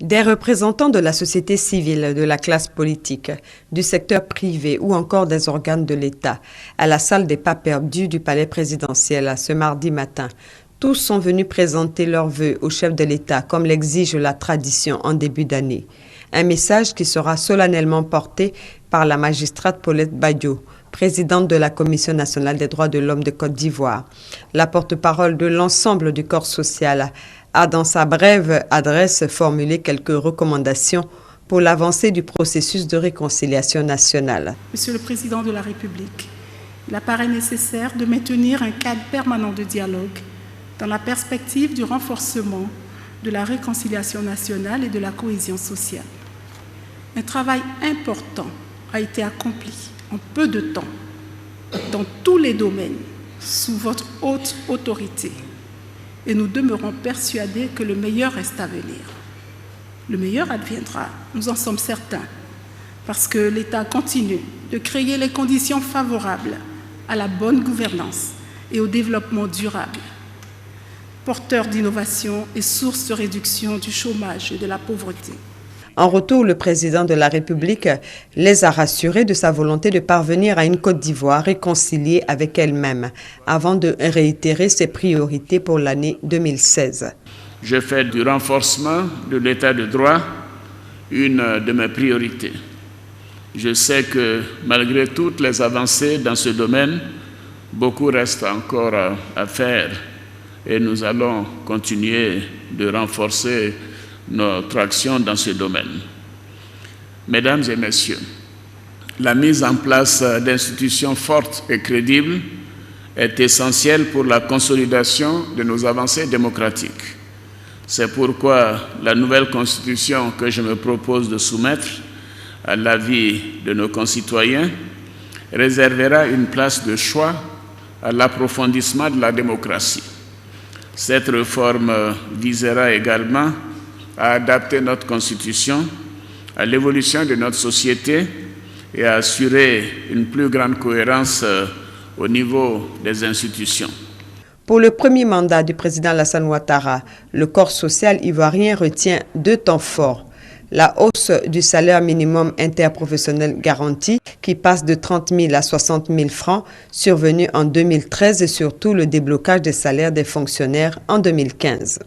Des représentants de la société civile, de la classe politique, du secteur privé ou encore des organes de l'État à la salle des pas perdus du palais présidentiel ce mardi matin. Tous sont venus présenter leurs vœux au chef de l'État comme l'exige la tradition en début d'année. Un message qui sera solennellement porté par la magistrate Paulette Badio, présidente de la Commission nationale des droits de l'homme de Côte d'Ivoire. La porte-parole de l'ensemble du corps social a dans sa brève adresse formulé quelques recommandations pour l'avancée du processus de réconciliation nationale. Monsieur le Président de la République, il apparaît nécessaire de maintenir un cadre permanent de dialogue dans la perspective du renforcement de la réconciliation nationale et de la cohésion sociale. Un travail important a été accompli en peu de temps dans tous les domaines sous votre haute autorité. Et nous demeurons persuadés que le meilleur reste à venir. Le meilleur adviendra, nous en sommes certains, parce que l'État continue de créer les conditions favorables à la bonne gouvernance et au développement durable, porteur d'innovation et source de réduction du chômage et de la pauvreté. En retour, le président de la République les a rassurés de sa volonté de parvenir à une Côte d'Ivoire réconciliée avec elle-même, avant de réitérer ses priorités pour l'année 2016. Je fais du renforcement de l'état de droit une de mes priorités. Je sais que malgré toutes les avancées dans ce domaine, beaucoup reste encore à faire et nous allons continuer de renforcer notre action dans ce domaine. Mesdames et messieurs, la mise en place d'institutions fortes et crédibles est essentielle pour la consolidation de nos avancées démocratiques. C'est pourquoi la nouvelle constitution que je me propose de soumettre à l'avis de nos concitoyens réservera une place de choix à l'approfondissement de la démocratie. Cette réforme visera également à adapter notre Constitution à l'évolution de notre société et à assurer une plus grande cohérence au niveau des institutions. Pour le premier mandat du président Alassane Ouattara, le corps social ivoirien retient deux temps forts. La hausse du salaire minimum interprofessionnel garanti, qui passe de 30 000 à 60 000 francs, survenu en 2013, et surtout le déblocage des salaires des fonctionnaires en 2015.